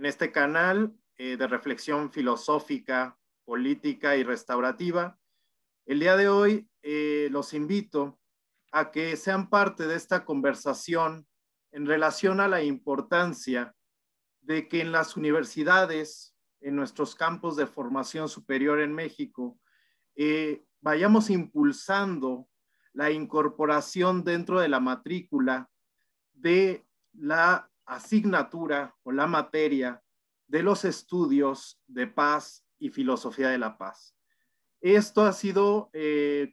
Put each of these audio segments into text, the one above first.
en este canal de reflexión filosófica, política y restaurativa. El día de hoy los invito a que sean parte de esta conversación en relación a la importancia de que en las universidades, en nuestros campos de formación superior en México, vayamos impulsando la incorporación dentro de la matrícula de la asignatura o la materia de los estudios de paz y filosofía de la paz. Esto ha sido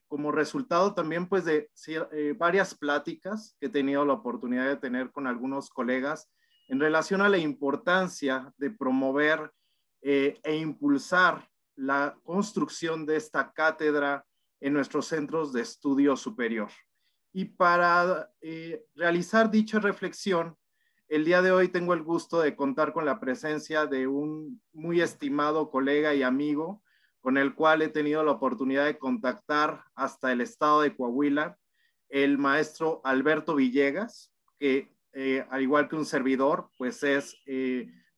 como resultado también pues de varias pláticas que he tenido la oportunidad de tener con algunos colegas en relación a la importancia de promover e impulsar la construcción de esta cátedra en nuestros centros de estudio superior. Y para realizar dicha reflexión, el día de hoy tengo el gusto de contar con la presencia de un muy estimado colega y amigo, con el cual he tenido la oportunidad de contactar hasta el estado de Coahuila, el maestro Alberto Villegas, que al igual que un servidor, pues es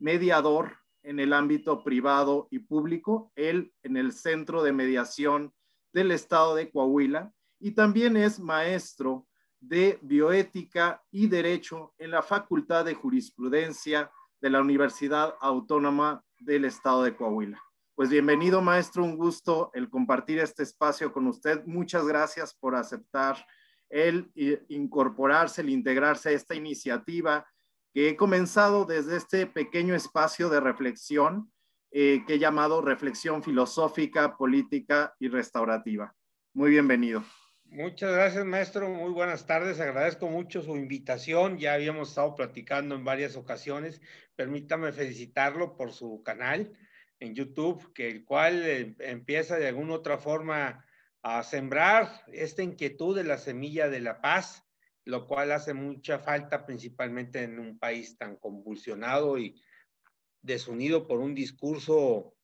mediador en el ámbito privado y público, él en el Centro de Mediación del estado de Coahuila, y también es maestro de bioética y derecho en la Facultad de Jurisprudencia de la Universidad Autónoma del estado de Coahuila. Pues bienvenido, maestro, un gusto el compartir este espacio con usted. Muchas gracias por aceptar el incorporarse, el integrarse a esta iniciativa que he comenzado desde este pequeño espacio de reflexión que he llamado Reflexión Filosófica, Política y Restaurativa. Muy bienvenido. Muchas gracias, maestro. Muy buenas tardes. Agradezco mucho su invitación. Ya habíamos estado platicando en varias ocasiones. Permítame felicitarlo por su canal en YouTube, que el cual empieza de alguna otra forma a sembrar esta inquietud de la semilla de la paz, lo cual hace mucha falta principalmente en un país tan convulsionado y desunido por un discurso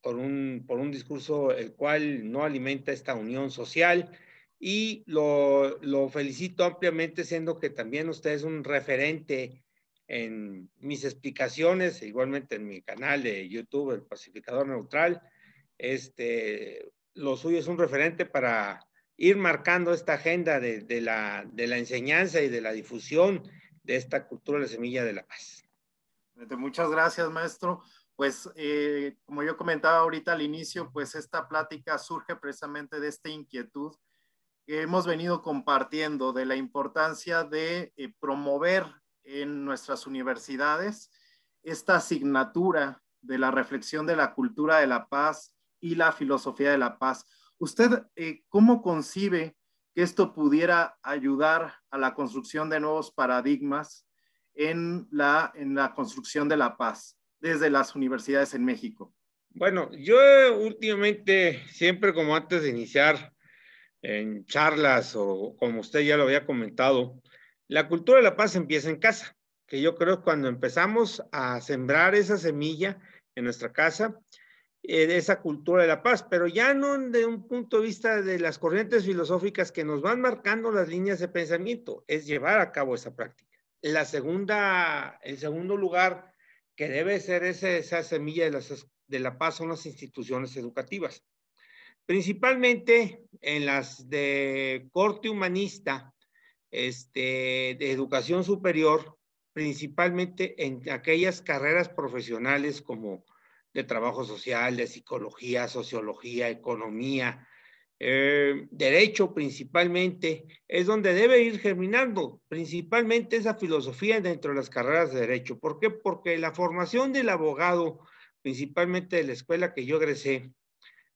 por un discurso el cual no alimenta esta unión social, y lo felicito ampliamente, siendo que también usted es un referente en mis explicaciones, igualmente en mi canal de YouTube, El Pacificador Neutral. Lo suyo es un referente para ir marcando esta agenda de la enseñanza y de la difusión de esta cultura de la semilla de la paz. Muchas gracias, maestro. Pues como yo comentaba ahorita al inicio, pues esta plática surge precisamente de esta inquietud que hemos venido compartiendo de la importancia de promover en nuestras universidades esta asignatura de la reflexión de la cultura de la paz y la filosofía de la paz. ¿Usted cómo concibe que esto pudiera ayudar a la construcción de nuevos paradigmas en la construcción de la paz desde las universidades en México? Bueno, yo últimamente, siempre como antes de iniciar en charlas o como usted ya lo había comentado, la cultura de la paz empieza en casa, que yo creo que cuando empezamos a sembrar esa semilla en nuestra casa, de esa cultura de la paz, pero ya no de un punto de vista de las corrientes filosóficas que nos van marcando las líneas de pensamiento, es llevar a cabo esa práctica. El segundo lugar que debe ser esa semilla de la paz son las instituciones educativas, principalmente en las de corte humanista, de educación superior, principalmente en aquellas carreras profesionales como de trabajo social, de psicología, sociología, economía, derecho principalmente, es donde debe ir germinando principalmente esa filosofía dentro de las carreras de derecho. ¿Por qué? Porque la formación del abogado, principalmente de la escuela que yo egresé,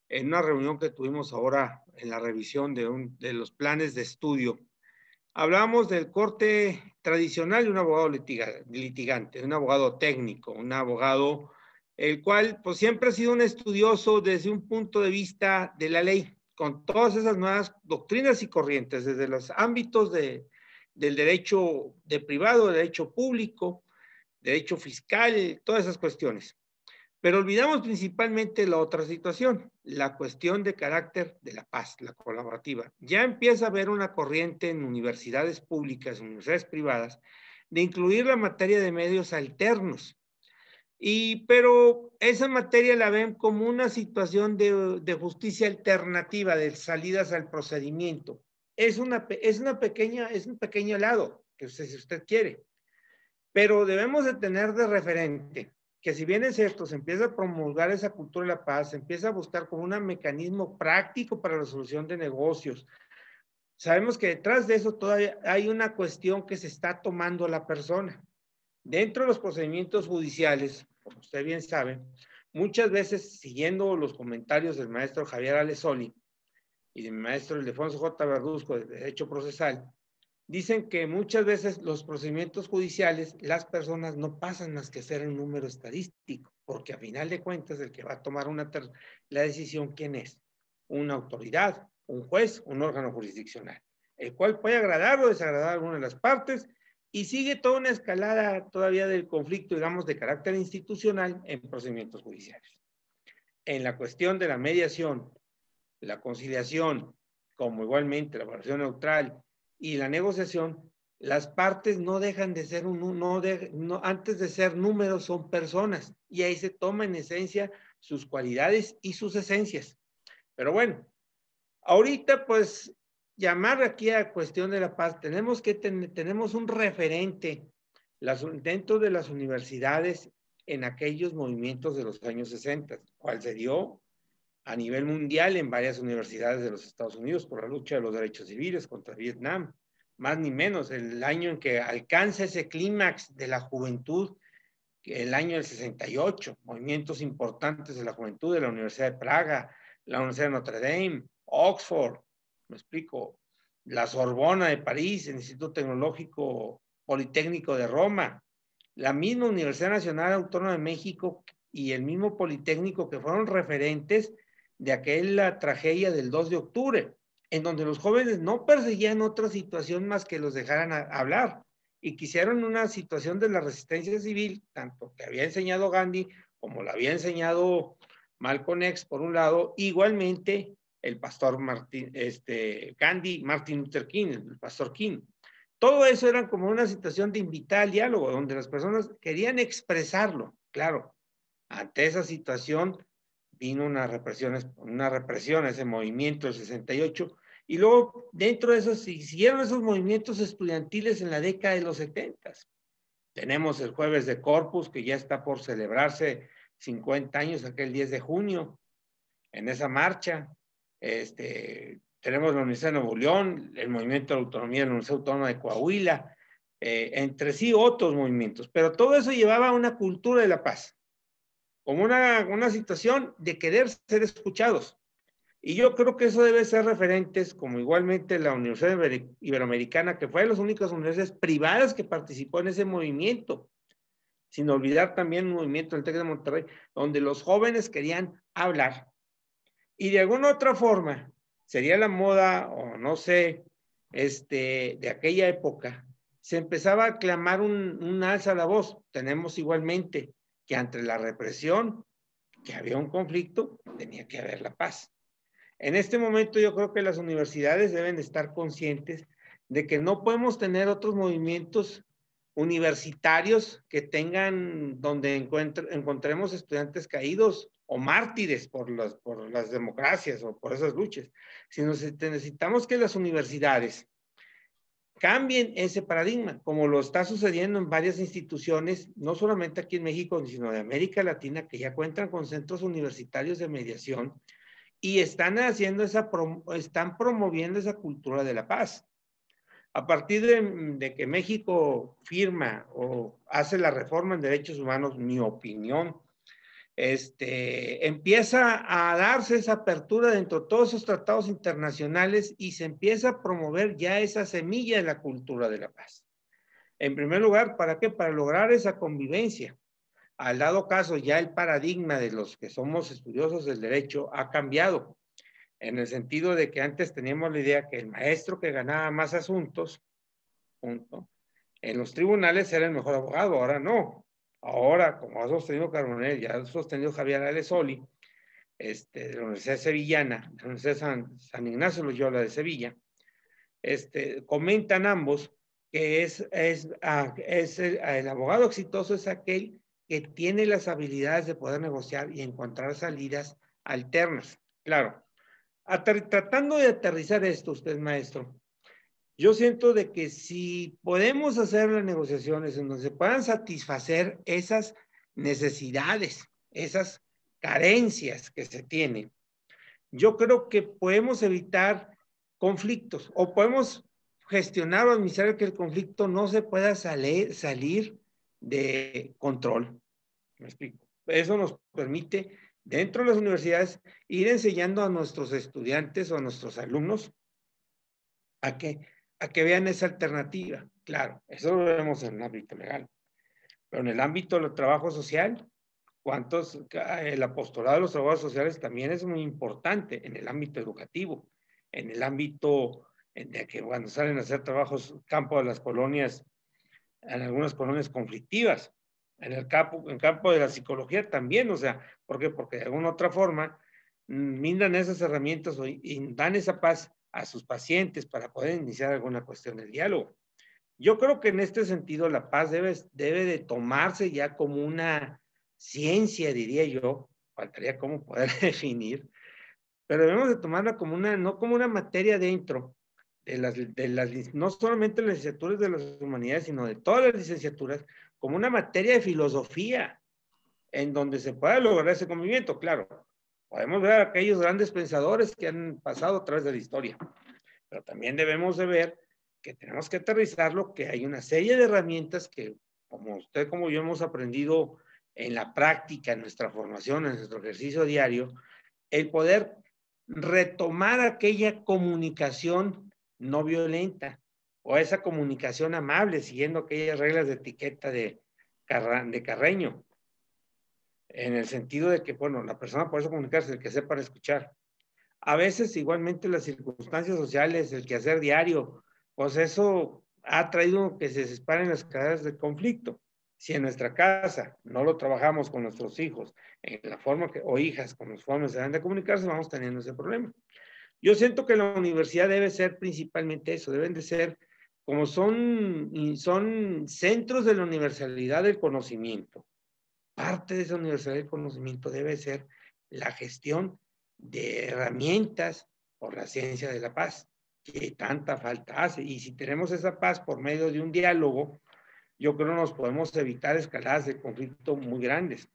en una reunión que tuvimos ahora en la revisión de los planes de estudio, hablamos del corte tradicional de un abogado litigante, un abogado técnico, un abogado el cual pues siempre ha sido un estudioso desde un punto de vista de la ley, con todas esas nuevas doctrinas y corrientes, desde los ámbitos del derecho de privado, derecho público, derecho fiscal, todas esas cuestiones. Pero olvidamos principalmente la otra situación, la cuestión de carácter de la paz, la colaborativa. Ya empieza a haber una corriente en universidades públicas, universidades privadas, de incluir la materia de medios alternos. Pero esa materia la ven como una situación de justicia alternativa, de salidas al procedimiento. Es un pequeño lado, que si usted quiere. Pero debemos de tener de referente que si bien es cierto, se empieza a promulgar esa cultura de la paz, se empieza a buscar como un mecanismo práctico para la resolución de negocios. Sabemos que detrás de eso todavía hay una cuestión que se está tomando a la persona. Dentro de los procedimientos judiciales, como usted bien sabe, muchas veces, siguiendo los comentarios del maestro Javier Alesoli y del maestro Ildefonso J. Verduzco de Derecho Procesal, dicen que muchas veces los procedimientos judiciales, las personas no pasan más que ser un número estadístico, porque a final de cuentas el que va a tomar la decisión, ¿quién es? Una autoridad, un juez, un órgano jurisdiccional, el cual puede agradar o desagradar a alguna de las partes, y sigue toda una escalada todavía del conflicto, digamos, de carácter institucional en procedimientos judiciales. En la cuestión de la mediación, la conciliación, como igualmente la evaluación neutral y la negociación, las partes no dejan de ser antes de ser números son personas, y ahí se toma en esencia sus cualidades y sus esencias. Pero bueno, ahorita pues llamar aquí a cuestión de la paz, tenemos un referente dentro de las universidades en aquellos movimientos de los años 60, cual se dio a nivel mundial en varias universidades de los Estados Unidos por la lucha de los derechos civiles contra Vietnam. Más ni menos, el año en que alcanza ese clímax de la juventud, el año del 68, movimientos importantes de la juventud de la Universidad de Praga, la Universidad de Notre Dame, Oxford, me explico, la Sorbona de París, el Instituto Tecnológico Politécnico de Roma, la misma Universidad Nacional Autónoma de México y el mismo Politécnico, que fueron referentes de aquella tragedia del 2 de octubre, en donde los jóvenes no perseguían otra situación más que los dejaran hablar, y quisieron una situación de la resistencia civil, tanto que había enseñado Gandhi como la había enseñado Malcolm X por un lado, igualmente el pastor Gandhi, Martin Luther King, el pastor King. Todo eso era como una situación de invitar al diálogo, donde las personas querían expresarlo. Claro, ante esa situación vino una represión a ese movimiento del 68, y luego dentro de eso siguieron esos movimientos estudiantiles en la década de los 70. Tenemos el Jueves de Corpus, que ya está por celebrarse 50 años, aquel 10 de junio, en esa marcha. Tenemos la Universidad de Nuevo León, el Movimiento de la Autonomía de la Universidad Autónoma de Coahuila, entre sí otros movimientos, pero todo eso llevaba a una cultura de la paz, como una situación de querer ser escuchados. Y yo creo que eso debe ser referentes, como igualmente la Universidad Iberoamericana, que fue de las únicas universidades privadas que participó en ese movimiento, sin olvidar también un movimiento del TEC de Monterrey, donde los jóvenes querían hablar. Y de alguna otra forma, sería la moda, o no sé, de aquella época, se empezaba a clamar un alza a la voz. Tenemos igualmente que ante la represión, que había un conflicto, tenía que haber la paz. En este momento yo creo que las universidades deben estar conscientes de que no podemos tener otros movimientos universitarios que tengan, donde encontremos estudiantes caídos o mártires por las democracias o por esas luchas, sino necesitamos que las universidades cambien ese paradigma, como lo está sucediendo en varias instituciones, no solamente aquí en México, sino de América Latina, que ya cuentan con centros universitarios de mediación, y están promoviendo esa cultura de la paz. A partir de que México firma o hace la reforma en derechos humanos, mi opinión, empieza a darse esa apertura dentro de todos esos tratados internacionales, y se empieza a promover ya esa semilla de la cultura de la paz. En primer lugar, ¿para qué? Para lograr esa convivencia. Al dado caso, ya el paradigma de los que somos estudiosos del derecho ha cambiado, en el sentido de que antes teníamos la idea que el maestro que ganaba más asuntos, punto, en los tribunales era el mejor abogado. Ahora no. Ahora, como ha sostenido Carbonell, ya ha sostenido Javier Alesoli, de la Universidad Sevillana, de la Universidad San Ignacio Loyola de Sevilla, comentan ambos que el abogado exitoso es aquel que tiene las habilidades de poder negociar y encontrar salidas alternas. Claro, tratando de aterrizar esto, usted, maestro, yo siento de que si podemos hacer las negociaciones en donde se puedan satisfacer esas necesidades, esas carencias que se tienen, yo creo que podemos evitar conflictos o podemos gestionar o administrar que el conflicto no se pueda salir de control. ¿Me explico? Eso nos permite, dentro de las universidades, ir enseñando a nuestros estudiantes o a nuestros alumnos a que vean esa alternativa. Claro, eso lo vemos en el ámbito legal, pero en el ámbito del trabajo social, el apostolado de los trabajadores sociales también es muy importante en el ámbito educativo, en el ámbito de que cuando salen a hacer trabajos campo de las colonias, en algunas colonias conflictivas, en el campo de la psicología también, o sea, ¿por qué? Porque de alguna otra forma brindan esas herramientas y dan esa paz a sus pacientes para poder iniciar alguna cuestión del diálogo. Yo creo que en este sentido la paz debe de tomarse ya como una ciencia, diría yo, faltaría cómo poder definir, pero debemos de tomarla como no como una materia dentro no solamente las licenciaturas de las humanidades, sino de todas las licenciaturas, como una materia de filosofía, en donde se pueda lograr ese convivimiento. Claro, podemos ver a aquellos grandes pensadores que han pasado a través de la historia, pero también debemos de ver que tenemos que aterrizarlo, que hay una serie de herramientas que, como usted como yo hemos aprendido en la práctica, en nuestra formación, en nuestro ejercicio diario, el poder retomar aquella comunicación no violenta o esa comunicación amable, siguiendo aquellas reglas de etiqueta de Carreño, en el sentido de que, bueno, la persona puede comunicarse, el que sepa escuchar. A veces igualmente las circunstancias sociales, el quehacer diario, pues eso ha traído que se separen las cadenas de conflicto. Si en nuestra casa no lo trabajamos con nuestros hijos, en la forma que, o hijas, con las formas se dan de comunicarse, vamos teniendo ese problema. Yo siento que la universidad debe ser principalmente eso, deben de ser como son centros de la universalidad del conocimiento. Parte de esa universalidad del conocimiento debe ser la gestión de herramientas por la ciencia de la paz, que tanta falta hace. Y si tenemos esa paz por medio de un diálogo, yo creo que nos podemos evitar escaladas de conflicto muy grandes.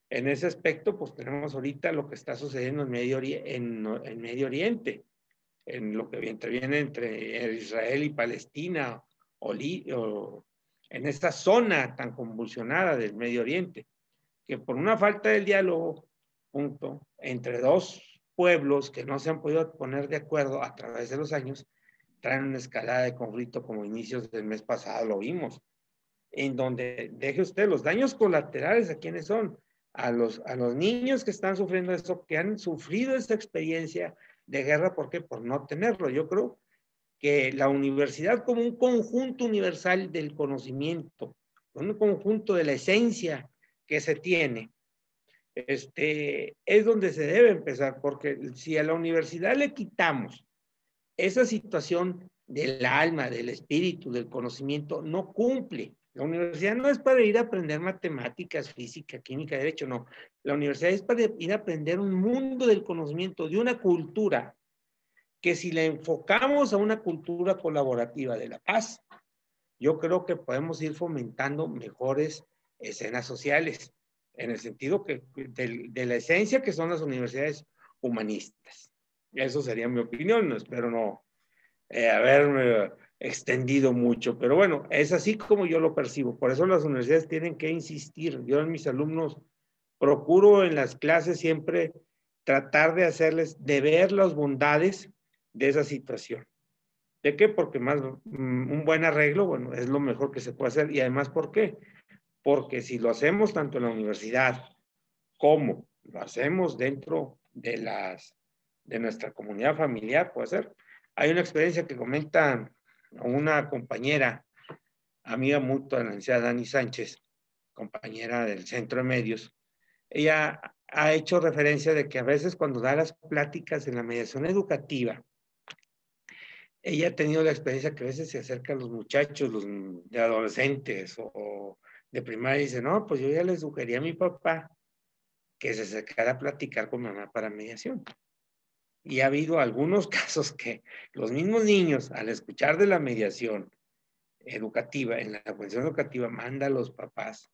En ese aspecto, pues tenemos ahorita lo que está sucediendo en Medio Oriente, en lo que viene entre Israel y Palestina, o en esta zona tan convulsionada del Medio Oriente, que por una falta del diálogo, entre dos pueblos que no se han podido poner de acuerdo a través de los años, traen una escalada de conflicto como inicios del mes pasado lo vimos, en donde, deje usted, los daños colaterales, ¿a quiénes son? A los niños que están sufriendo esto, que han sufrido esta experiencia de guerra. ¿Por qué? Por no tenerlo. Yo creo que la universidad como un conjunto universal del conocimiento, un conjunto de la esencia que se tiene, es donde se debe empezar, porque si a la universidad le quitamos esa situación del alma, del espíritu, del conocimiento, no cumple. La universidad no es para ir a aprender matemáticas, física, química, derecho, no. La universidad es para ir a aprender un mundo del conocimiento, de una cultura, que si la enfocamos a una cultura colaborativa de la paz, yo creo que podemos ir fomentando mejores escenas sociales, en el sentido de la esencia que son las universidades humanistas. Eso sería mi opinión, espero no haberme extendido mucho, pero bueno, es así como yo lo percibo. Por eso las universidades tienen que insistir. Yo en mis alumnos procuro en las clases siempre tratar de hacerles, de ver las bondades de esa situación. ¿De qué? Porque más un buen arreglo, bueno, es lo mejor que se puede hacer. Y además, ¿por qué? Porque si lo hacemos tanto en la universidad como lo hacemos dentro de nuestra comunidad familiar, puede ser. Hay una experiencia que comenta una compañera, amiga mutua, la licenciada Dani Sánchez, compañera del Centro de Medios. Ella ha hecho referencia de que a veces cuando da las pláticas en la mediación educativa, ella ha tenido la experiencia que a veces se acerca a los muchachos, los de adolescentes o de primaria, y dice, no, pues yo ya le sugerí a mi papá que se acercara a platicar con mamá para mediación. Y ha habido algunos casos que los mismos niños, al escuchar de la mediación educativa, en la función educativa, manda a los papás,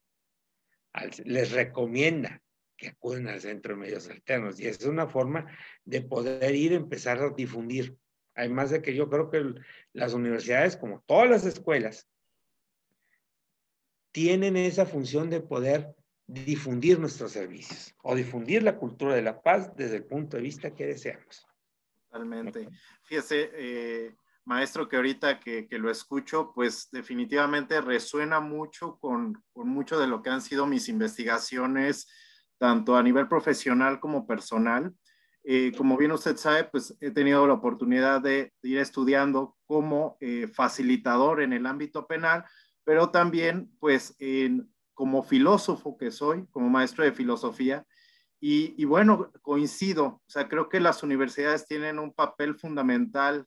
les recomienda que acuden al centro de medios alternos. Y es una forma de poder ir a empezar a difundir. Además de que yo creo que las universidades, como todas las escuelas, tienen esa función de poder difundir nuestros servicios o difundir la cultura de la paz desde el punto de vista que deseamos. Totalmente. Fíjese, maestro, que ahorita que lo escucho, pues definitivamente resuena mucho con mucho de lo que han sido mis investigaciones, tanto a nivel profesional como personal. Como bien usted sabe, pues he tenido la oportunidad de ir estudiando como facilitador en el ámbito penal, pero también pues como filósofo que soy, como maestro de filosofía. Y bueno, coincido, o sea, creo que las universidades tienen un papel fundamental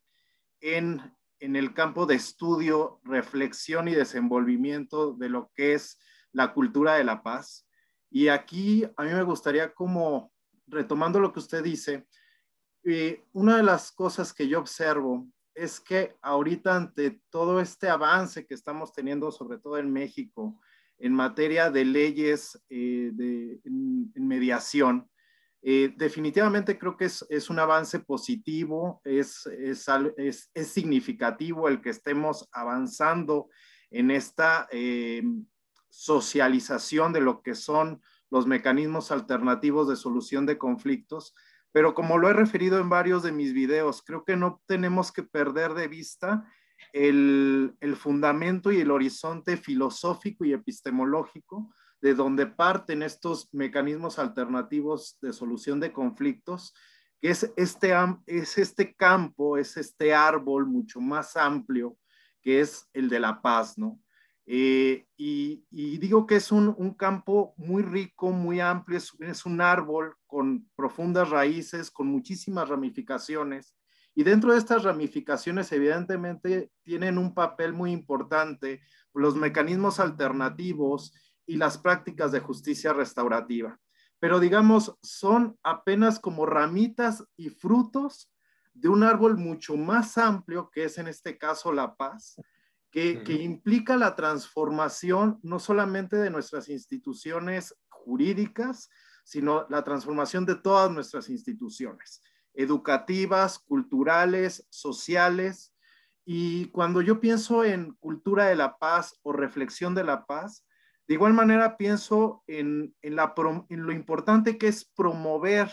en, en el campo de estudio, reflexión y desenvolvimiento de lo que es la cultura de la paz. Y aquí a mí me gustaría como, retomando lo que usted dice, una de las cosas que yo observo es que ahorita ante todo este avance que estamos teniendo, sobre todo en México, en materia de leyes en mediación, definitivamente creo que es un avance positivo, es significativo el que estemos avanzando en esta socialización de lo que son los mecanismos alternativos de solución de conflictos, pero como lo he referido en varios de mis videos, creo que no tenemos que perder de vista el fundamento y el horizonte filosófico y epistemológico de donde parten estos mecanismos alternativos de solución de conflictos, que es este campo, es este árbol mucho más amplio, que es el de la paz, ¿no? Y digo que es un campo muy rico, muy amplio, es un árbol con profundas raíces, con muchísimas ramificaciones. Y dentro de estas ramificaciones, evidentemente, tienen un papel muy importante los mecanismos alternativos y las prácticas de justicia restaurativa. Pero digamos, son apenas como ramitas y frutos de un árbol mucho más amplio, que es en este caso la paz, que implica la transformación no solamente de nuestras instituciones jurídicas, sino la transformación de todas nuestras instituciones, educativas, culturales, sociales. Y cuando yo pienso en cultura de la paz o reflexión de la paz, de igual manera pienso en lo importante que es promover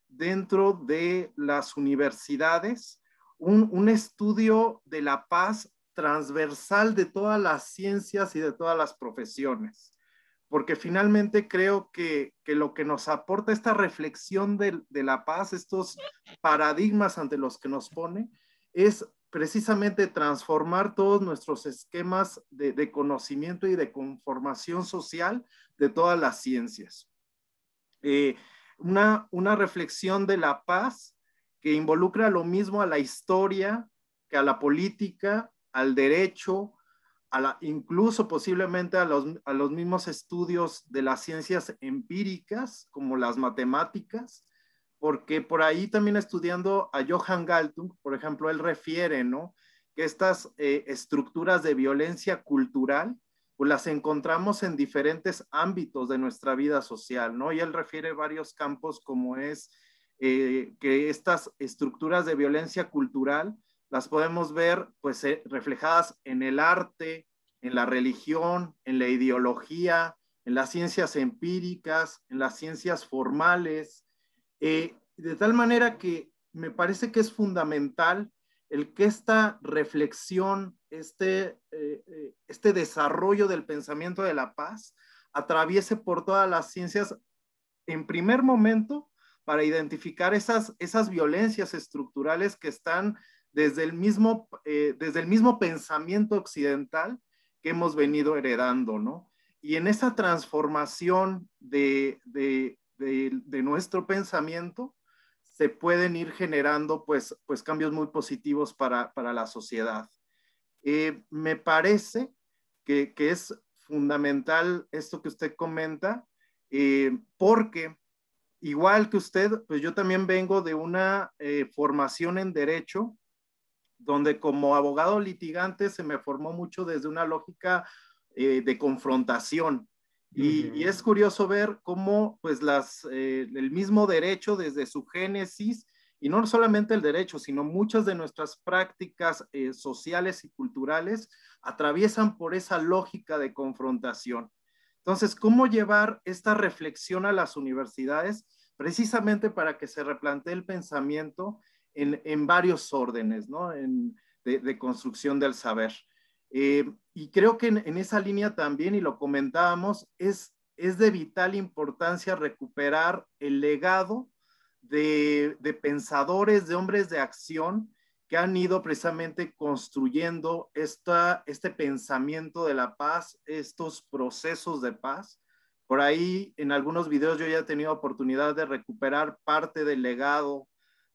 dentro de las universidades un estudio de la paz transversal de todas las ciencias y de todas las profesiones, porque finalmente creo que lo que nos aporta esta reflexión de la paz, estos paradigmas ante los que nos pone, es precisamente transformar todos nuestros esquemas de conocimiento y de conformación social de todas las ciencias. Una reflexión de la paz que involucra lo mismo a la historia que a la política, al derecho, incluso posiblemente a los mismos estudios de las ciencias empíricas, como las matemáticas, porque por ahí también estudiando a Johann Galtung, por ejemplo, él refiere, ¿no?, que estas estructuras de violencia cultural, pues las encontramos en diferentes ámbitos de nuestra vida social, ¿no? Y él refiere varios campos como es que estas estructuras de violencia cultural las podemos ver pues reflejadas en el arte, en la religión, en la ideología, en las ciencias empíricas, en las ciencias formales, de tal manera que me parece que es fundamental el que esta reflexión, este desarrollo del pensamiento de la paz atraviese por todas las ciencias en primer momento para identificar esas violencias estructurales que están desde el mismo pensamiento occidental que hemos venido heredando, ¿no? Y en esa transformación de nuestro pensamiento se pueden ir generando pues cambios muy positivos para la sociedad. Me parece que es fundamental esto que usted comenta, porque igual que usted, pues yo también vengo de una formación en derecho, donde como abogado litigante se me formó mucho desde una lógica de confrontación. Y es curioso ver cómo pues el mismo derecho desde su génesis, y no solamente el derecho, sino muchas de nuestras prácticas sociales y culturales atraviesan por esa lógica de confrontación. Entonces, ¿cómo llevar esta reflexión a las universidades precisamente para que se replantee el pensamiento en varios órdenes, ¿no? De construcción del saber? Y creo que en esa línea también, y lo comentábamos, es de vital importancia recuperar el legado de pensadores, de hombres de acción que han ido precisamente construyendo este pensamiento de la paz, estos procesos de paz. Por ahí en algunos videos yo ya he tenido oportunidad de recuperar parte del legado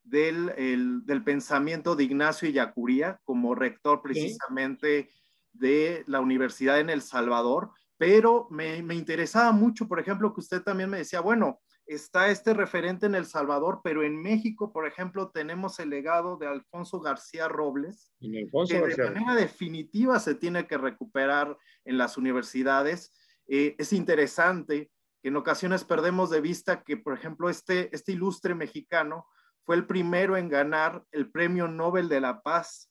del pensamiento de Ignacio Ellacuría como rector precisamente de la universidad en El Salvador, pero me interesaba mucho, por ejemplo, que usted también me decía, bueno, está este referente en El Salvador, pero en México, por ejemplo, tenemos el legado de Alfonso García Robles, que de manera definitiva se tiene que recuperar en las universidades. Es interesante que en ocasiones perdemos de vista que, por ejemplo, este ilustre mexicano fue el primero en ganar el Premio Nobel de la Paz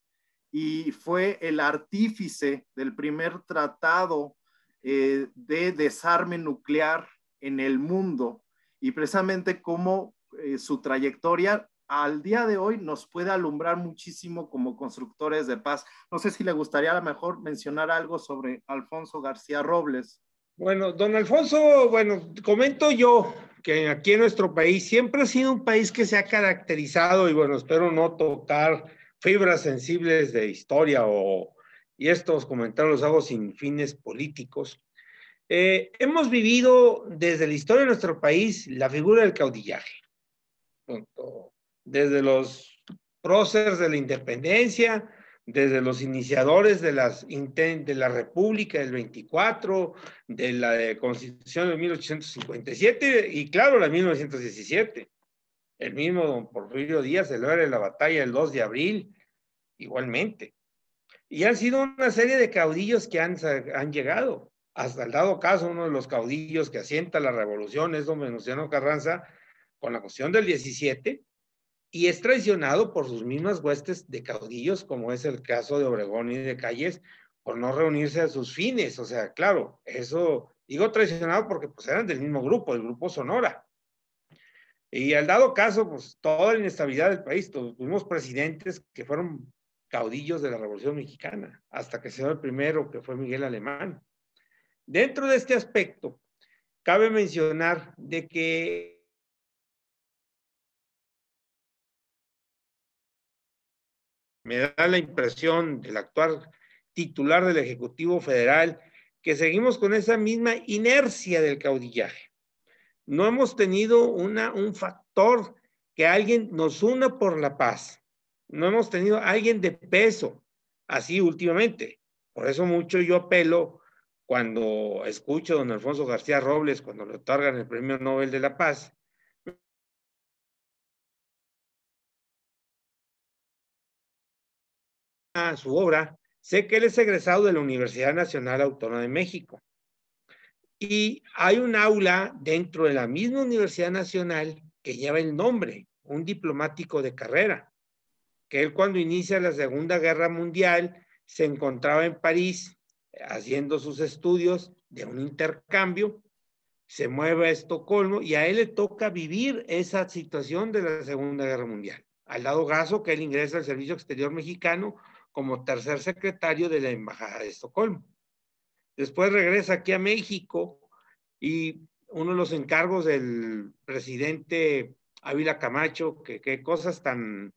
y fue el artífice del primer tratado de desarme nuclear en el mundo, y precisamente cómo su trayectoria al día de hoy nos puede alumbrar muchísimo como constructores de paz. No sé si le gustaría a lo mejor mencionar algo sobre Alfonso García Robles. Bueno, don Alfonso, bueno, comento yo que aquí en nuestro país siempre ha sido un país que se ha caracterizado, y bueno, espero no tocar fibras sensibles de historia y estos comentarios los hago sin fines políticos. Hemos vivido desde la historia de nuestro país la figura del caudillaje, desde los próceres de la independencia, desde los iniciadores de la República del 24, de la Constitución de 1857 y claro, la 1917. El mismo don Porfirio Díaz celebra la batalla del 2 de abril, igualmente. Y han sido una serie de caudillos que han llegado. Hasta el dado caso, uno de los caudillos que asienta la revolución es don Venustiano Carranza, con la cuestión del 17, y es traicionado por sus mismas huestes de caudillos, como es el caso de Obregón y de Calles, por no reunirse a sus fines. O sea, claro, eso, digo traicionado porque pues eran del mismo grupo, el grupo Sonora. Y al dado caso, pues toda la inestabilidad del país, tuvimos presidentes que fueron caudillos de la Revolución Mexicana, hasta que se dio el primero, que fue Miguel Alemán. Dentro de este aspecto, cabe mencionar de que me da la impresión del actual titular del Ejecutivo Federal que seguimos con esa misma inercia del caudillaje. No hemos tenido un factor que alguien nos una por la paz. No hemos tenido alguien de peso así últimamente. Por eso mucho yo apelo cuando escucho a don Alfonso García Robles, cuando le otorgan el Premio Nobel de la Paz, a su obra. Sé que él es egresado de la Universidad Nacional Autónoma de México. Y hay un aula dentro de la misma Universidad Nacional que lleva el nombre, un diplomático de carrera, que él cuando inicia la Segunda Guerra Mundial se encontraba en París haciendo sus estudios de un intercambio, se mueve a Estocolmo y a él le toca vivir esa situación de la Segunda Guerra Mundial. Al dado caso que él ingresa al Servicio Exterior Mexicano como tercer secretario de la Embajada de Estocolmo. Después regresa aquí a México y uno de los encargos del presidente Ávila Camacho, que qué cosas tan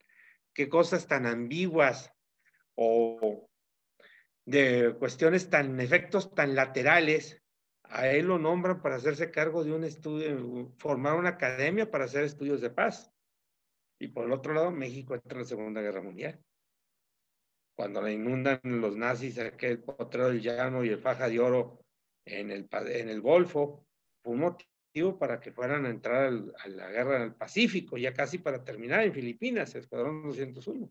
ambiguas o de cuestiones tan, efectos tan laterales, a él lo nombran para hacerse cargo de un estudio, formar una academia para hacer estudios de paz. Y por el otro lado, México entra en la Segunda Guerra Mundial. Cuando la inundan los nazis, aquel Potrero del Llano y el Faja de Oro en el Golfo, fue un motivo para que fueran a entrar a la guerra del Pacífico, ya casi para terminar en Filipinas, el Escuadrón 201.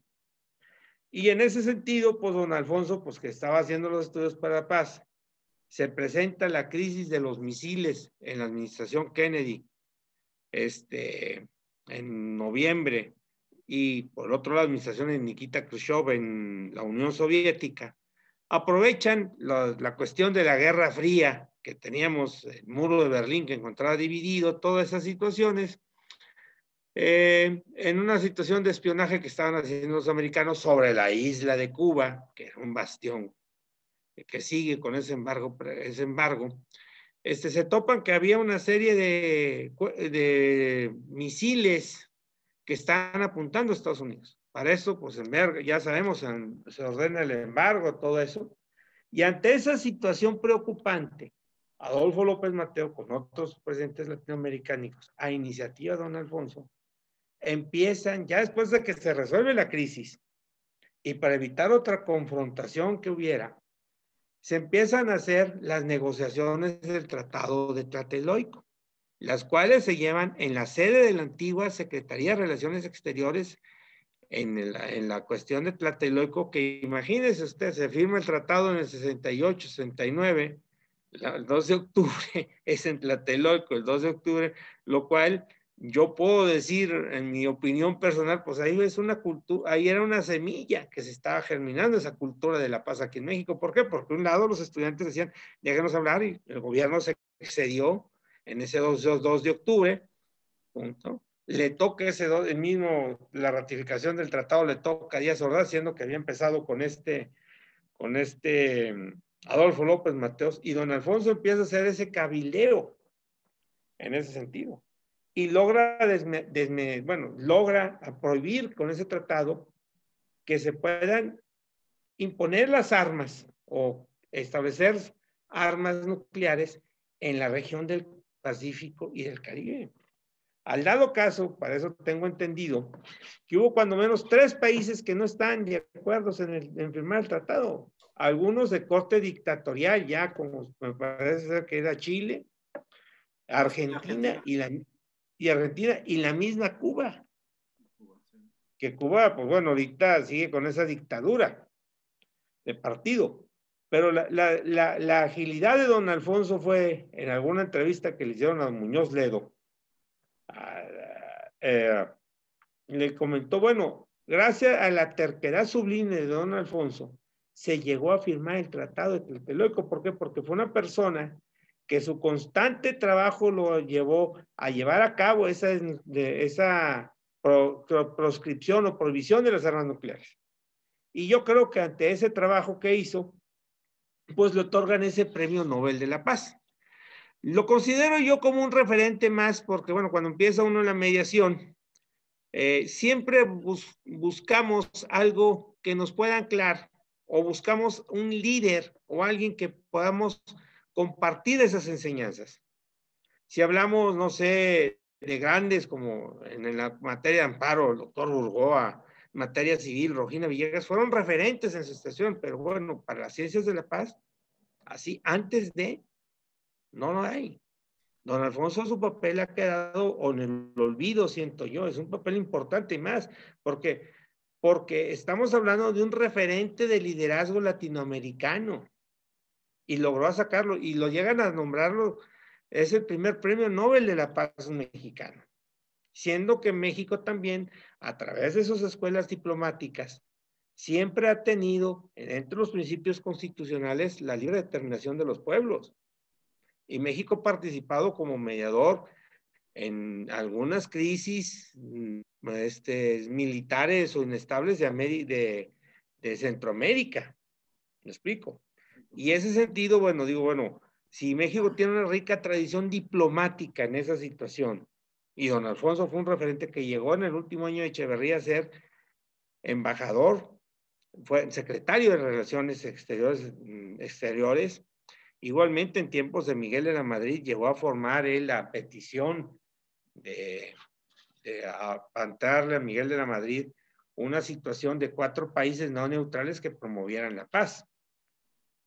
Y en ese sentido, pues don Alfonso, pues que estaba haciendo los estudios para la paz, se presenta la crisis de los misiles en la administración Kennedy, en noviembre, y por otro lado, la administración de Nikita Khrushchev en la Unión Soviética, aprovechan la cuestión de la Guerra Fría, que teníamos el muro de Berlín que encontraba dividido, todas esas situaciones, en una situación de espionaje que estaban haciendo los americanos sobre la isla de Cuba, que era un bastión que sigue con ese embargo, se topan que había una serie de misiles que están apuntando a Estados Unidos. Para eso, pues ya sabemos, se ordena el embargo, todo eso. Y ante esa situación preocupante, Adolfo López Mateo, con otros presidentes latinoamericanos, a iniciativa de don Alfonso, empiezan, ya después de que se resuelve la crisis, y para evitar otra confrontación que hubiera, se empiezan a hacer las negociaciones del Tratado de Tlatelolco, las cuales se llevan en la sede de la antigua Secretaría de Relaciones Exteriores en la cuestión de Tlatelolco, que imagínese usted, se firma el tratado en el 68, 69, el 2 de octubre es en Tlatelolco, el 2 de octubre, lo cual yo puedo decir, en mi opinión personal, pues ahí es una cultura, ahí era una semilla que se estaba germinando, esa cultura de la paz aquí en México. ¿Por qué? Porque un lado los estudiantes decían, déjenos hablar, y el gobierno se excedió en ese 2 de octubre, punto. Le toca el mismo, la ratificación del tratado le toca a Díaz Ordaz, siendo que había empezado con Adolfo López Mateos, y don Alfonso empieza a hacer ese cabileo en ese sentido. Y logra, logra prohibir con ese tratado que se puedan imponer las armas o establecer armas nucleares en la región del Pacífico y del Caribe. Al dado caso, para eso tengo entendido, que hubo cuando menos 3 países que no están de acuerdo en firmar el tratado. Algunos de corte dictatorial, ya como me parece ser que era Chile, Argentina y la misma Cuba. Que Cuba, pues bueno, ahorita sigue con esa dictadura de partido. Pero la agilidad de don Alfonso fue, en alguna entrevista que le hicieron a Muñoz Ledo, le comentó, bueno, gracias a la terquedad sublime de don Alfonso, se llegó a firmar el Tratado de Tlatelolco. ¿Por qué? Porque fue una persona que su constante trabajo lo llevó a llevar a cabo esa proscripción o prohibición de las armas nucleares. Y yo creo que ante ese trabajo que hizo, pues le otorgan ese Premio Nobel de la Paz. Lo considero yo como un referente más porque, bueno, cuando empieza uno en la mediación, siempre buscamos algo que nos pueda anclar, o buscamos un líder o alguien que podamos compartir esas enseñanzas. Si hablamos, no sé, de grandes como en la materia de amparo, el doctor Burgoa, materia civil, Regina Villegas, fueron referentes en su estación, pero bueno, para las ciencias de la paz, así, antes de, no lo hay. Don Alfonso, su papel ha quedado en el olvido, siento yo, es un papel importante y más, porque estamos hablando de un referente de liderazgo latinoamericano, y logró sacarlo, y lo llegan a nombrarlo, es el primer premio Nobel de la Paz mexicano, siendo que México también, a través de sus escuelas diplomáticas, siempre ha tenido, entre los principios constitucionales, la libre determinación de los pueblos. Y México ha participado como mediador en algunas crisis militares o inestables de Centroamérica. ¿Me explico? Y en ese sentido, bueno, digo, bueno, si México tiene una rica tradición diplomática en esa situación, y don Alfonso fue un referente que llegó en el último año de Echeverría a ser embajador, fue secretario de Relaciones Exteriores. Igualmente, en tiempos de Miguel de la Madrid, llegó a formar la petición plantearle a Miguel de la Madrid una situación de 4 países no neutrales que promovieran la paz.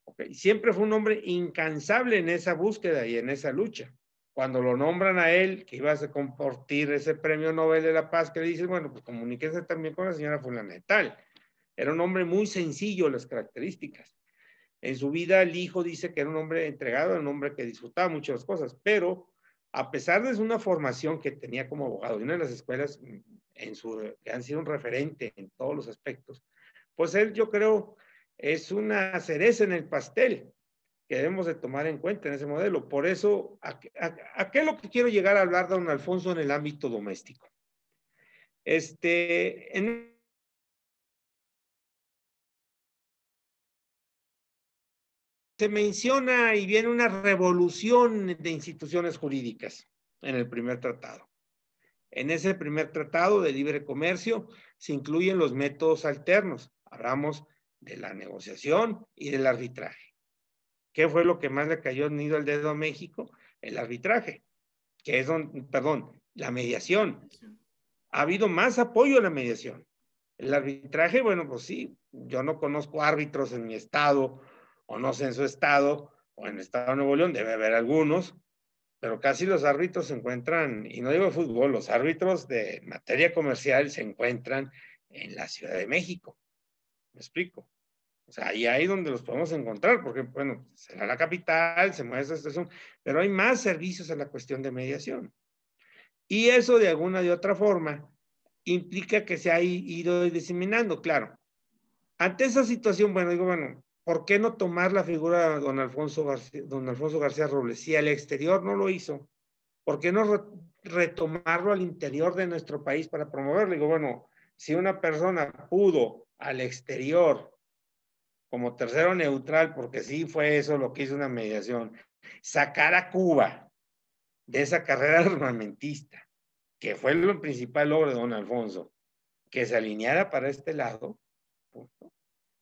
Okay. Siempre fue un hombre incansable en esa búsqueda y en esa lucha. Cuando lo nombran a él, que iba a compartir ese premio Nobel de la Paz, que le dicen, bueno, pues comuníquese también con la señora fulana de tal. Era un hombre muy sencillo, las características. En su vida, el hijo dice que era un hombre entregado, un hombre que disfrutaba muchas cosas, pero a pesar de una formación que tenía como abogado y una de las escuelas que han sido un referente en todos los aspectos, pues él, yo creo, es una cereza en el pastel que debemos de tomar en cuenta en ese modelo. Por eso, ¿a qué es lo que quiero llegar a hablar, don Alfonso, en el ámbito doméstico? Se menciona y viene una revolución de instituciones jurídicas en el primer tratado. En ese primer tratado de libre comercio se incluyen los métodos alternos. Hablamos de la negociación y del arbitraje. ¿Qué fue lo que más le cayó nido al dedo a México? El arbitraje, que es la mediación. Ha habido más apoyo a la mediación. El arbitraje, bueno, pues sí, yo no conozco árbitros en mi estado, o no sé en su estado, o en el estado de Nuevo León, debe haber algunos, pero casi los árbitros se encuentran, y no digo de fútbol, los árbitros de materia comercial se encuentran en la Ciudad de México. ¿Me explico? O sea, ahí donde los podemos encontrar, porque, bueno, será la capital, se mueve esa situación, pero hay más servicios en la cuestión de mediación. Y eso, de alguna y otra forma, implica que se ha ido diseminando, claro. Ante esa situación, bueno, digo, bueno, ¿por qué no tomar la figura de don Alfonso García Robles? Si al exterior no lo hizo, ¿por qué no retomarlo al interior de nuestro país para promoverlo? Digo, bueno, si una persona pudo al exterior como tercero neutral, porque sí fue eso lo que hizo una mediación, sacar a Cuba de esa carrera armamentista, que fue el principal logro de don Alfonso, que se alineara para este lado,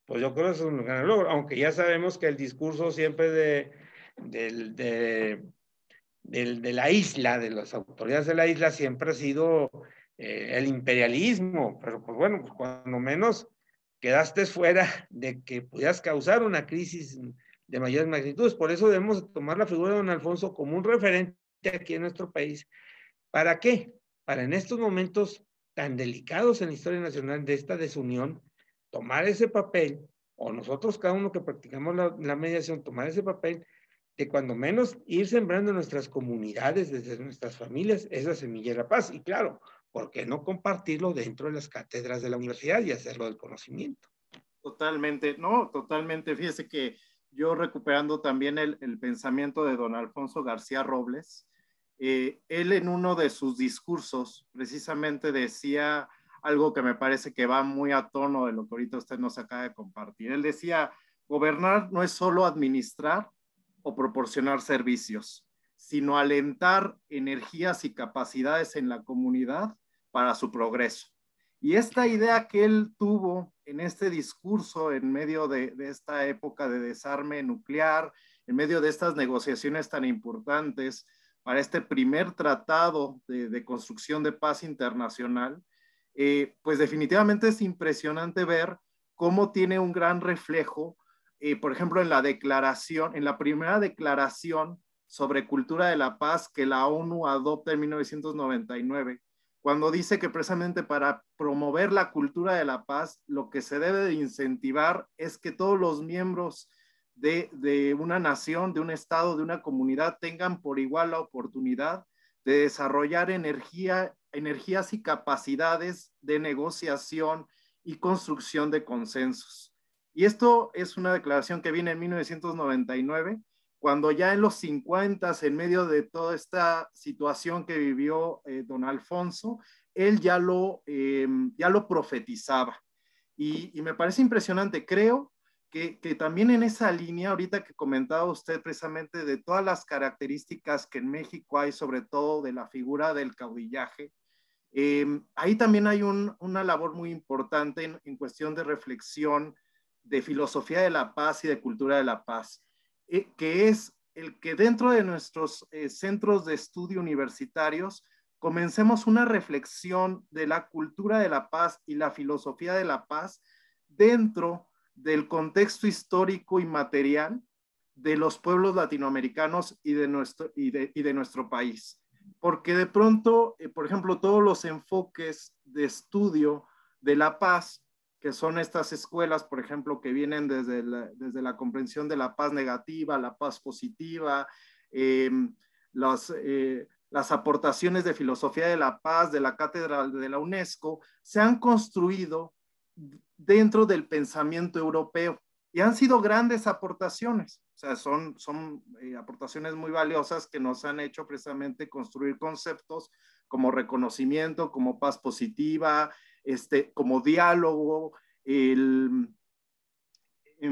pues yo creo que es un gran logro, aunque ya sabemos que el discurso siempre de la isla, de las autoridades de la isla, siempre ha sido el imperialismo, pero pues bueno, pues cuando menos quedaste fuera de que pudieras causar una crisis de mayores magnitudes. Por eso debemos tomar la figura de don Alfonso como un referente aquí en nuestro país. ¿Para qué? Para en estos momentos tan delicados en la historia nacional de esta desunión, tomar ese papel, o nosotros cada uno que practicamos la mediación, tomar ese papel de cuando menos ir sembrando en nuestras comunidades, desde nuestras familias, esa semilla de la paz. Y claro, ¿por qué no compartirlo dentro de las cátedras de la universidad y hacerlo del conocimiento? Totalmente, no, totalmente. Fíjese que yo recuperando también el pensamiento de don Alfonso García Robles, él en uno de sus discursos precisamente decía algo que me parece que va muy a tono de lo que ahorita usted nos acaba de compartir. Él decía, gobernar no es solo administrar o proporcionar servicios, sino alentar energías y capacidades en la comunidad para su progreso. Y esta idea que él tuvo en este discurso en medio de esta época de desarme nuclear, en medio de estas negociaciones tan importantes para este primer tratado de construcción de paz internacional, pues definitivamente es impresionante ver cómo tiene un gran reflejo, por ejemplo, en la declaración, en la primera declaración sobre cultura de la paz que la ONU adopta en 1999, cuando dice que precisamente para promover la cultura de la paz, lo que se debe de incentivar es que todos los miembros de una nación, de un estado, de una comunidad tengan por igual la oportunidad de desarrollar energías y capacidades de negociación y construcción de consensos. Y esto es una declaración que viene en 1999, cuando ya en los 50, en medio de toda esta situación que vivió don Alfonso, él ya lo profetizaba. Y me parece impresionante. Creo que también en esa línea, ahorita que comentaba usted precisamente de todas las características que en México hay, sobre todo de la figura del caudillaje, ahí también hay una labor muy importante en cuestión de reflexión, de filosofía de la paz y de cultura de la paz, que es el que dentro de nuestros centros de estudio universitarios comencemos una reflexión de la cultura de la paz y la filosofía de la paz dentro del contexto histórico y material de los pueblos latinoamericanos y de nuestro país. Porque de pronto, por ejemplo, todos los enfoques de estudio de la paz, que son estas escuelas, por ejemplo, que vienen desde la comprensión de la paz negativa, la paz positiva, eh, las aportaciones de filosofía de la paz de la cátedra de la UNESCO, se han construido dentro del pensamiento europeo y han sido grandes aportaciones. O sea, son aportaciones muy valiosas que nos han hecho precisamente construir conceptos como reconocimiento, como paz positiva, como diálogo, en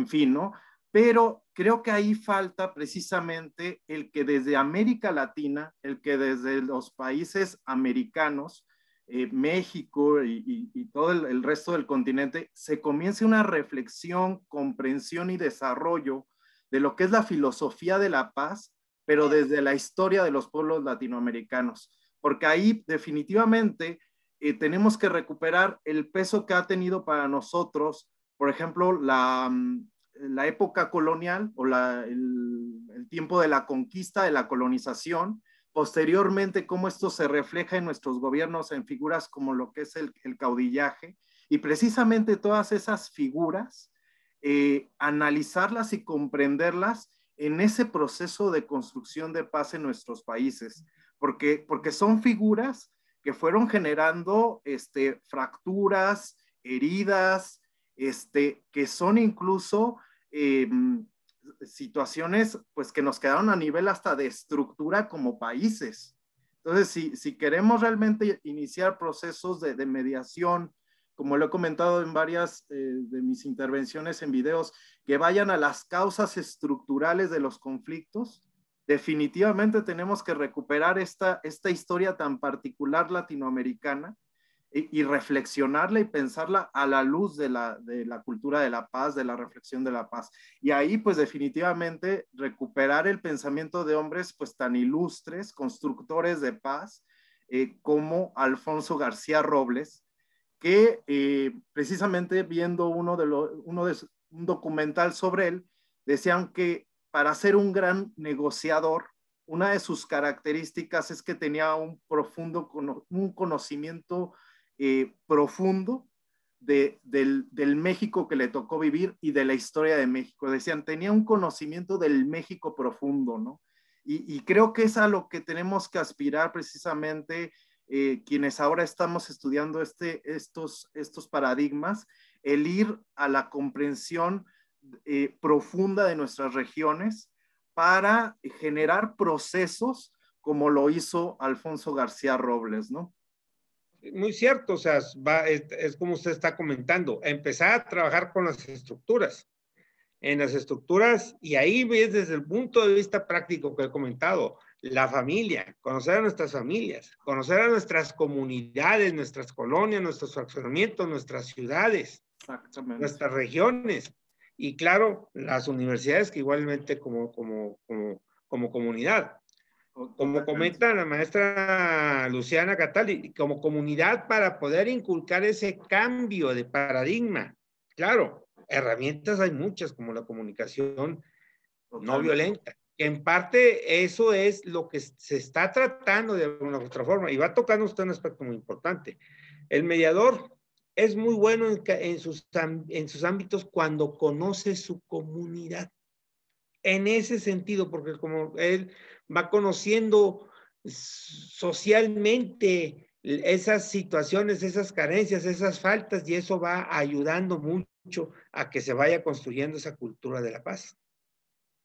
fin, ¿no? Pero creo que ahí falta precisamente el que desde América Latina, el que desde los países americanos, México y todo el resto del continente, se comience una reflexión, comprensión y desarrollo de lo que es la filosofía de la paz, pero desde la historia de los pueblos latinoamericanos. Porque ahí definitivamente tenemos que recuperar el peso que ha tenido para nosotros, por ejemplo, la época colonial o el tiempo de la conquista, de la colonización, posteriormente cómo esto se refleja en nuestros gobiernos en figuras como lo que es el caudillaje, y precisamente todas esas figuras, analizarlas y comprenderlas en ese proceso de construcción de paz en nuestros países, porque son figuras que fueron generando fracturas, heridas, que son incluso situaciones pues que nos quedaron a nivel hasta de estructura como países. Entonces, si queremos realmente iniciar procesos de mediación, como lo he comentado en varias de mis intervenciones en videos, que vayan a las causas estructurales de los conflictos, definitivamente tenemos que recuperar esta historia tan particular latinoamericana y reflexionarla y pensarla a la luz de la cultura de la paz, de la reflexión de la paz. Y ahí, pues definitivamente, recuperar el pensamiento de hombres pues tan ilustres, constructores de paz, como Alfonso García Robles, que precisamente viendo un documental sobre él, decían que para ser un gran negociador, una de sus características es que tenía un conocimiento profundo del México que le tocó vivir y de la historia de México. Decían, tenía un conocimiento del México profundo, ¿no? Y creo que es a lo que tenemos que aspirar precisamente quienes ahora estamos estudiando estos paradigmas, el ir a la comprensión profunda de nuestras regiones para generar procesos como lo hizo Alfonso García Robles, ¿no? Muy cierto, o sea, es como usted está comentando, empezar a trabajar con las estructuras, en las estructuras, y ahí ves desde el punto de vista práctico que he comentado, la familia, conocer a nuestras familias, conocer a nuestras comunidades, nuestras colonias, nuestros fraccionamientos, nuestras ciudades, nuestras regiones, y claro, las universidades que igualmente como comunidad. Como comenta la maestra Luciana Catali, como comunidad para poder inculcar ese cambio de paradigma. Claro, herramientas hay muchas, como la comunicación no violenta. En parte eso es lo que se está tratando de alguna u otra forma, y va tocando usted un aspecto muy importante. El mediador es muy bueno en sus ámbitos cuando conoce su comunidad. En ese sentido, porque como él va conociendo socialmente esas situaciones, esas carencias, esas faltas, y eso va ayudando mucho a que se vaya construyendo esa cultura de la paz.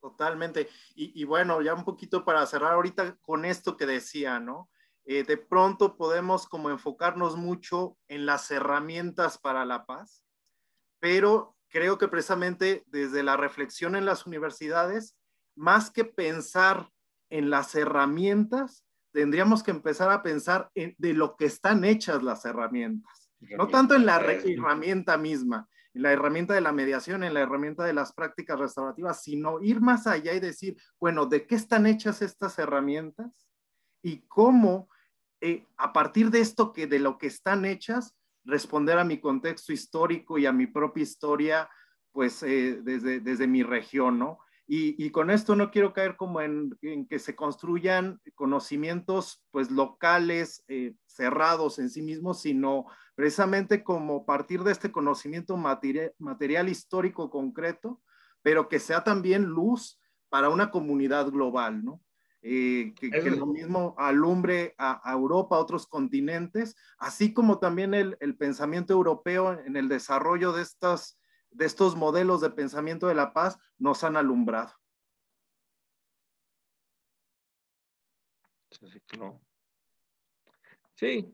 Totalmente. Y bueno, ya un poquito para cerrar ahorita con esto que decía, ¿no? De pronto podemos como enfocarnos mucho en las herramientas para la paz, pero creo que precisamente desde la reflexión en las universidades, más que pensar en las herramientas, tendríamos que empezar a pensar de lo que están hechas las herramientas. No tanto en la herramienta misma, en la herramienta de la mediación, en la herramienta de las prácticas restaurativas, sino ir más allá y decir, bueno, ¿de qué están hechas estas herramientas? Y cómo a partir de esto, que de lo que están hechas, responder a mi contexto histórico y a mi propia historia, pues desde mi región, ¿no? Y con esto no quiero caer como en que se construyan conocimientos pues locales, cerrados en sí mismos, sino precisamente como partir de este conocimiento material histórico concreto, pero que sea también luz para una comunidad global, ¿no? Que lo mismo alumbre a Europa, a otros continentes, así como también el pensamiento europeo en el desarrollo de estos modelos de pensamiento de la paz nos han alumbrado. Sí,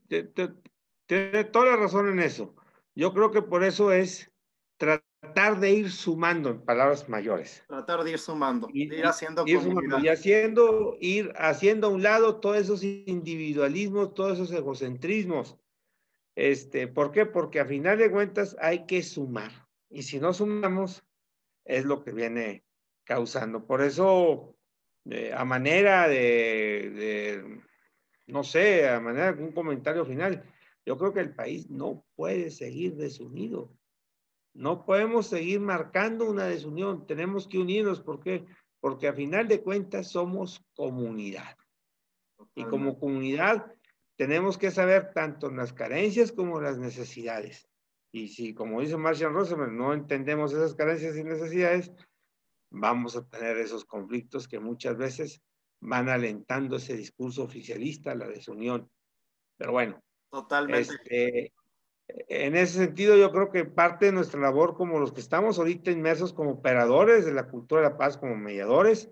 tiene toda la razón en eso. Yo creo que por eso es tratar de ir sumando, en palabras mayores. Tratar de ir sumando, de ir haciendo ir comunidad. Sumando, ir haciendo a un lado todos esos individualismos, todos esos egocentrismos. ¿Por qué? Porque a final de cuentas hay que sumar. Y si no sumamos, es lo que viene causando. Por eso, a manera no sé, a manera de un comentario final, yo creo que el país no puede seguir desunido. No podemos seguir marcando una desunión. Tenemos que unirnos. ¿Por qué? Porque a final de cuentas somos comunidad. Totalmente. Y como comunidad tenemos que saber tanto las carencias como las necesidades. Y si, como dice Marshall Rosenberg, no entendemos esas carencias y necesidades, vamos a tener esos conflictos que muchas veces van alentando ese discurso oficialista, la desunión. Pero bueno, totalmente. En ese sentido, yo creo que parte de nuestra labor, como los que estamos ahorita inmersos como operadores de la cultura de la paz, como mediadores,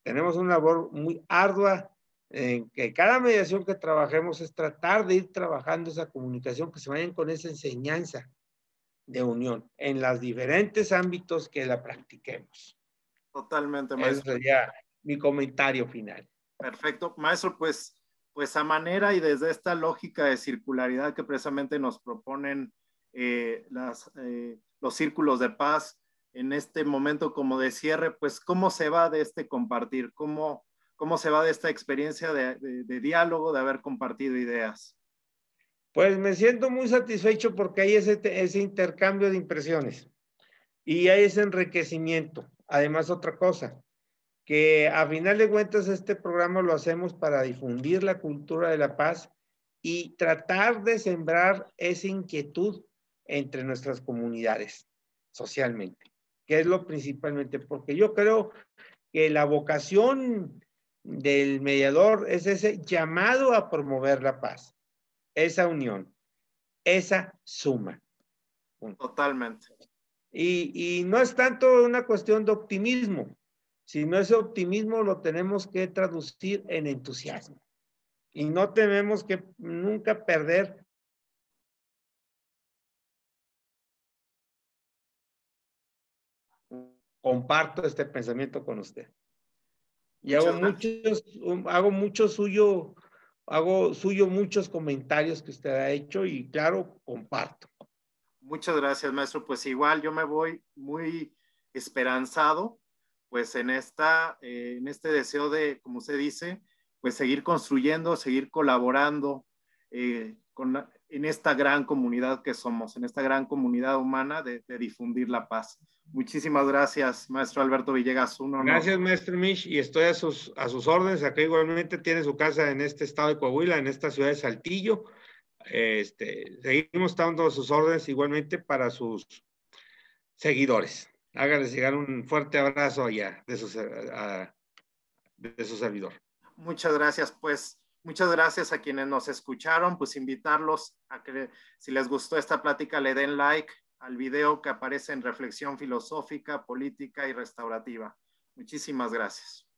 tenemos una labor muy ardua en que cada mediación que trabajemos es tratar de ir trabajando esa comunicación, que se vayan con esa enseñanza de unión en los diferentes ámbitos que la practiquemos. Totalmente, maestro. Ese sería mi comentario final. Perfecto. Maestro, pues a manera y desde esta lógica de circularidad que precisamente nos proponen los círculos de paz en este momento como de cierre, pues ¿cómo se va de este compartir? ¿Cómo se va de esta experiencia de diálogo, de haber compartido ideas? Pues me siento muy satisfecho porque hay ese intercambio de impresiones y hay ese enriquecimiento. Además, otra cosa, que a final de cuentas este programa lo hacemos para difundir la cultura de la paz y tratar de sembrar esa inquietud entre nuestras comunidades socialmente, que es lo principalmente, porque yo creo que la vocación del mediador es ese llamado a promover la paz, esa unión, esa suma. Totalmente. Y no es tanto una cuestión de optimismo, sino ese optimismo lo tenemos que traducir en entusiasmo. Y no tenemos que nunca perder comparto este pensamiento con usted. Y hago suyo muchos comentarios que usted ha hecho y claro, comparto. Muchas gracias, maestro. Pues igual yo me voy muy esperanzado, pues en este deseo de, como usted dice, pues seguir construyendo, seguir colaborando en esta gran comunidad que somos, en esta gran comunidad humana de difundir la paz. Muchísimas gracias, maestro Alberto Villegas. Gracias, maestro Mish, y estoy a sus órdenes. Acá igualmente tiene su casa en este estado de Coahuila, en esta ciudad de Saltillo. Seguimos dando sus órdenes igualmente para sus seguidores. Háganles llegar un fuerte abrazo allá de su servidor. Muchas gracias, pues. Muchas gracias a quienes nos escucharon, pues invitarlos a que si les gustó esta plática le den like al video que aparece en Reflexión Filosófica, Política y Restaurativa. Muchísimas gracias.